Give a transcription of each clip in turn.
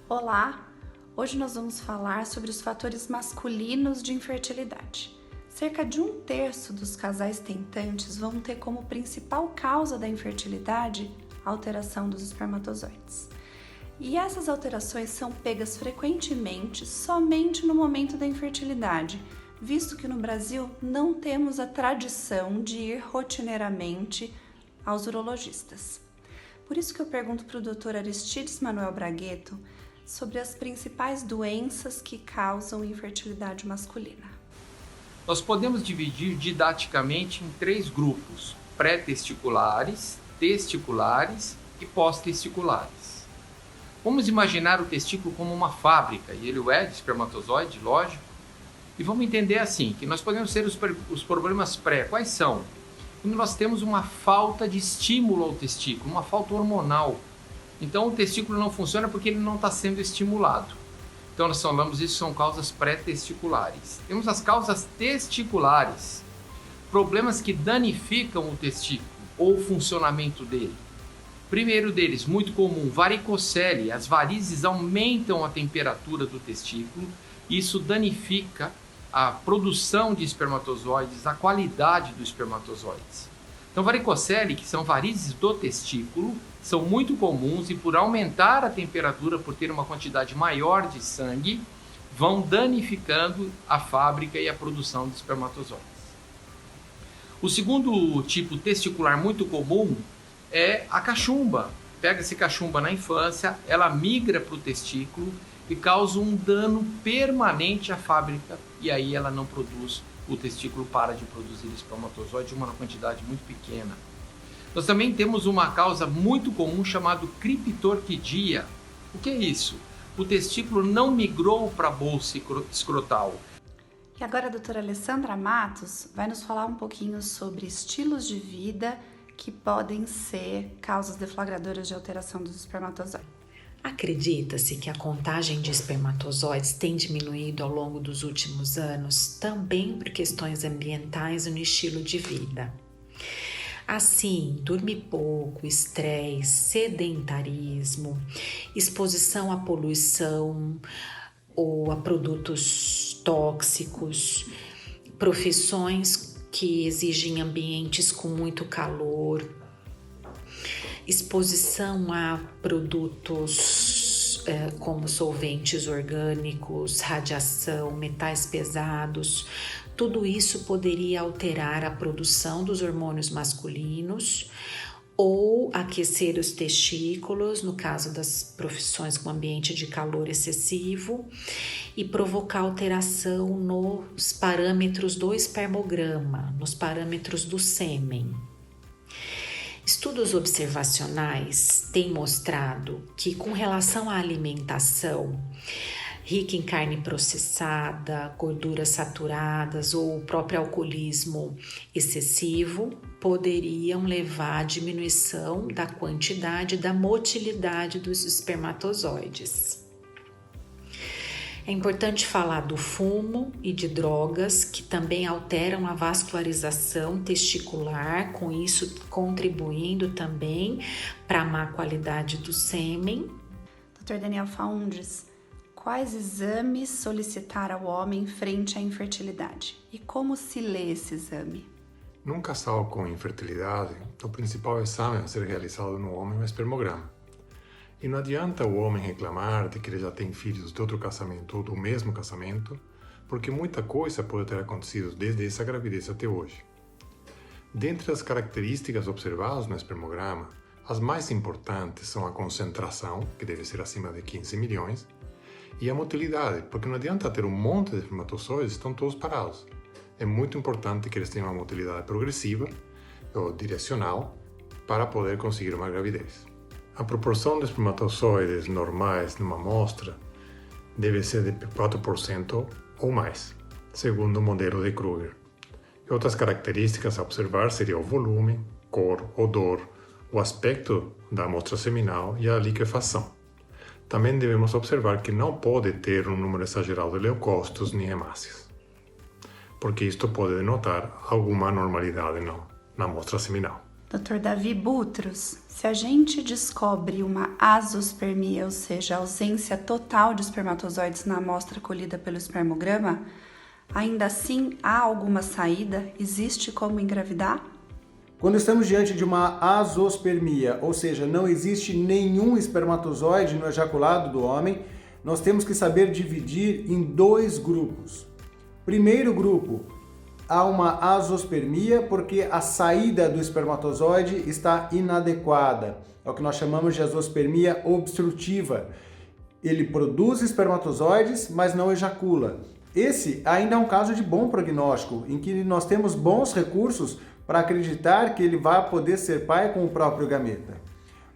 Olá! Hoje nós vamos falar sobre os fatores masculinos de infertilidade. Cerca de 1/3 dos casais tentantes vão ter como principal causa da infertilidade a alteração dos espermatozoides. E essas alterações são pegas frequentemente somente no momento da infertilidade, visto que no Brasil não temos a tradição de ir rotineiramente aos urologistas. Por isso que eu pergunto para o Dr. Aristides Manuel Bragueto sobre as principais doenças que causam infertilidade masculina. Nós podemos dividir didaticamente em 3 grupos: pré-testiculares, testiculares e pós-testiculares. Vamos imaginar o testículo como uma fábrica, e ele é de espermatozoide, lógico, e vamos entender assim, que nós podemos ter os problemas pré. Quais são? Quando nós temos uma falta de estímulo ao testículo, uma falta hormonal. Então o testículo não funciona porque ele não está sendo estimulado. Então nós falamos isso, são causas pré-testiculares. Temos as causas testiculares, problemas que danificam o testículo ou o funcionamento dele. Primeiro deles, muito comum, varicocele. As varizes aumentam a temperatura do testículo e isso danifica a produção de espermatozoides, a qualidade dos espermatozoides. Então, varicocele, que são varizes do testículo, são muito comuns e por aumentar a temperatura, por ter uma quantidade maior de sangue, vão danificando a fábrica e a produção de espermatozoides. O segundo tipo testicular muito comum é a cachumba. Pega-se cachumba na infância, ela migra para o testículo e causa um dano permanente à fábrica e aí ela não produz, o testículo para de produzir espermatozoide em uma quantidade muito pequena. Nós também temos uma causa muito comum chamada criptorquidia. O que é isso? O testículo não migrou para a bolsa escrotal. E agora a doutora Alessandra Matos vai nos falar um pouquinho sobre estilos de vida que podem ser causas deflagradoras de alteração dos espermatozoides. Acredita-se que a contagem de espermatozoides tem diminuído ao longo dos últimos anos, também por questões ambientais e no estilo de vida. Assim, dormir pouco, estresse, sedentarismo, exposição à poluição ou a produtos tóxicos, profissões que exigem ambientes com muito calor, exposição a produtos como solventes orgânicos, radiação, metais pesados, tudo isso poderia alterar a produção dos hormônios masculinos ou aquecer os testículos, no caso das profissões com ambiente de calor excessivo, e provocar alteração nos parâmetros do espermograma, nos parâmetros do sêmen. Estudos observacionais têm mostrado que, com relação à alimentação rica em carne processada, gorduras saturadas ou o próprio alcoolismo excessivo, poderiam levar à diminuição da quantidade e da motilidade dos espermatozoides. É importante falar do fumo e de drogas que também alteram a vascularização testicular, com isso contribuindo também para a má qualidade do sêmen. Dr. Daniel Faundes, quais exames solicitar ao homem frente à infertilidade? E como se lê esse exame? Num casal com infertilidade, o principal exame a ser realizado no homem é o espermograma. E não adianta o homem reclamar de que ele já tem filhos de outro casamento ou do mesmo casamento, porque muita coisa pode ter acontecido desde essa gravidez até hoje. Dentre as características observadas no espermograma, as mais importantes são a concentração, que deve ser acima de 15 milhões, e a motilidade, porque não adianta ter um monte de espermatozoides e estão todos parados. É muito importante que eles tenham uma motilidade progressiva ou direcional para poder conseguir uma gravidez. A proporção de espermatozoides normais numa amostra deve ser de 4% ou mais, segundo o modelo de Kruger. E outras características a observar seriam o volume, cor, odor, o aspecto da amostra seminal e a liquefação. Também devemos observar que não pode ter um número exagerado de leucócitos nem hemácias, porque isto pode denotar alguma anormalidade na amostra seminal. Dr. Davi Butros, se a gente descobre uma azospermia, ou seja, a ausência total de espermatozoides na amostra colhida pelo espermograma, ainda assim há alguma saída? Existe como engravidar? Quando estamos diante de uma azospermia, ou seja, não existe nenhum espermatozoide no ejaculado do homem, nós temos que saber dividir em 2 grupos. Primeiro grupo, há uma azospermia porque a saída do espermatozoide está inadequada. É o que nós chamamos de azospermia obstrutiva. Ele produz espermatozoides, mas não ejacula. Esse ainda é um caso de bom prognóstico, em que nós temos bons recursos para acreditar que ele vai poder ser pai com o próprio gameta.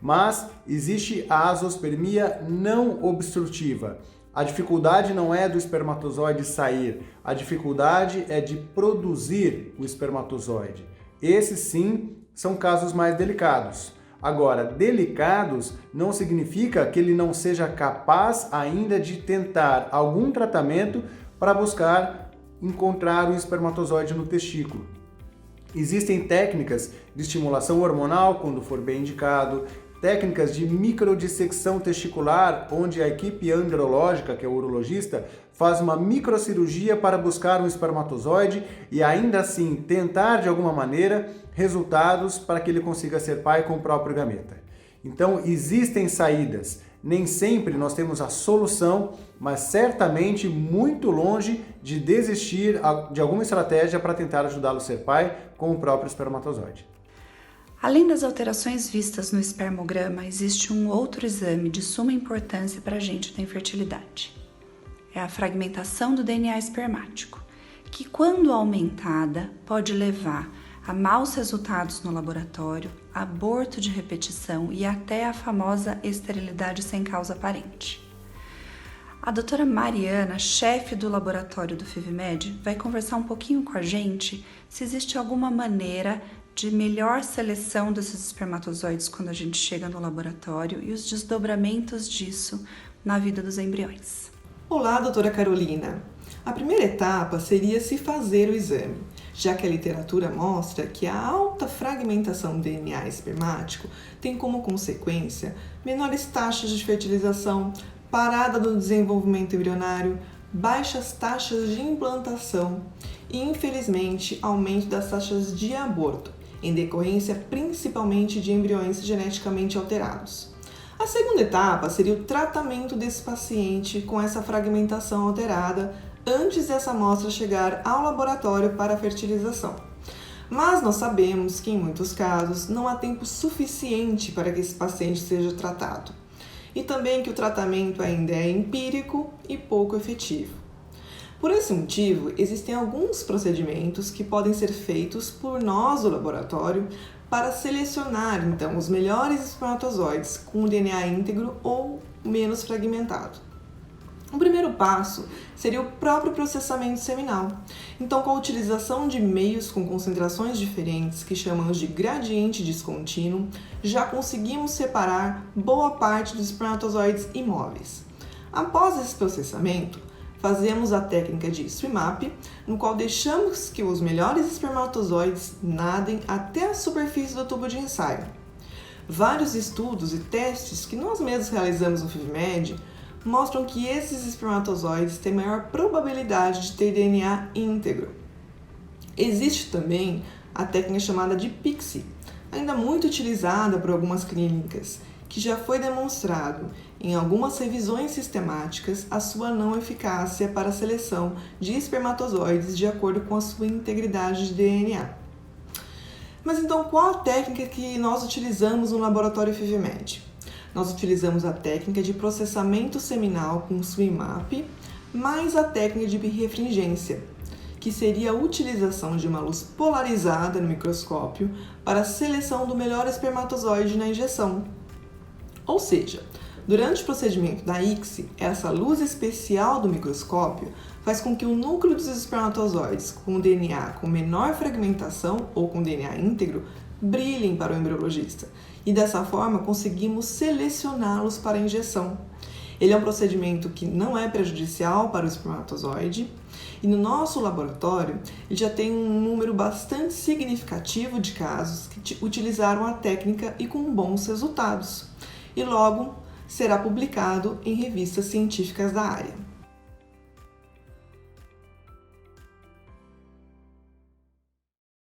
Mas existe a azospermia não obstrutiva. A dificuldade não é do espermatozoide sair, a dificuldade é de produzir o espermatozoide. Esses sim são casos mais delicados. Agora, delicados não significa que ele não seja capaz ainda de tentar algum tratamento para buscar encontrar o espermatozoide no testículo. Existem técnicas de estimulação hormonal, quando for bem indicado, técnicas de microdissecção testicular, onde a equipe andrológica, que é o urologista, faz uma microcirurgia para buscar um espermatozoide e ainda assim tentar de alguma maneira resultados para que ele consiga ser pai com o próprio gameta. Então existem saídas. Nem sempre nós temos a solução, mas certamente muito longe de desistir de alguma estratégia para tentar ajudá-lo a ser pai com o próprio espermatozoide. Além das alterações vistas no espermograma, existe um outro exame de suma importância para a gente da infertilidade. É a fragmentação do DNA espermático, que quando aumentada pode levar a maus resultados no laboratório, aborto de repetição e até a famosa esterilidade sem causa aparente. A doutora Mariana, chefe do laboratório do FIVMED, vai conversar um pouquinho com a gente se existe alguma maneira de melhor seleção desses espermatozoides quando a gente chega no laboratório e os desdobramentos disso na vida dos embriões. Olá, doutora Carolina! A primeira etapa seria se fazer o exame, já que a literatura mostra que a alta fragmentação do DNA espermático tem como consequência menores taxas de fertilização, parada do desenvolvimento embrionário, baixas taxas de implantação e, infelizmente, aumento das taxas de aborto, em decorrência principalmente de embriões geneticamente alterados. A segunda etapa seria o tratamento desse paciente com essa fragmentação alterada antes dessa amostra chegar ao laboratório para a fertilização. Mas nós sabemos que em muitos casos não há tempo suficiente para que esse paciente seja tratado e também que o tratamento ainda é empírico e pouco efetivo. Por esse motivo, existem alguns procedimentos que podem ser feitos por nós do laboratório para selecionar, então, os melhores espermatozoides com o DNA íntegro ou menos fragmentado. O primeiro passo seria o próprio processamento seminal. Então, com a utilização de meios com concentrações diferentes, que chamamos de gradiente descontínuo, já conseguimos separar boa parte dos espermatozoides imóveis. Após esse processamento, fazemos a técnica de swim-up, no qual deixamos que os melhores espermatozoides nadem até a superfície do tubo de ensaio. Vários estudos e testes que nós mesmos realizamos no FIVMED mostram que esses espermatozoides têm maior probabilidade de ter DNA íntegro. Existe também a técnica chamada de PIXI, ainda muito utilizada por algumas clínicas, que já foi demonstrado em algumas revisões sistemáticas a sua não eficácia para a seleção de espermatozoides de acordo com a sua integridade de DNA. Mas então, qual a técnica que nós utilizamos no laboratório FIVMED? Nós utilizamos a técnica de processamento seminal com swim-up, mais a técnica de birrefringência, que seria a utilização de uma luz polarizada no microscópio para a seleção do melhor espermatozoide na injeção. Ou seja, durante o procedimento da ICSI, essa luz especial do microscópio faz com que o núcleo dos espermatozoides com DNA com menor fragmentação ou com DNA íntegro brilhem para o embriologista e dessa forma conseguimos selecioná-los para a injeção. Ele é um procedimento que não é prejudicial para o espermatozoide e no nosso laboratório ele já tem um número bastante significativo de casos que utilizaram a técnica e com bons resultados. E logo será publicado em revistas científicas da área.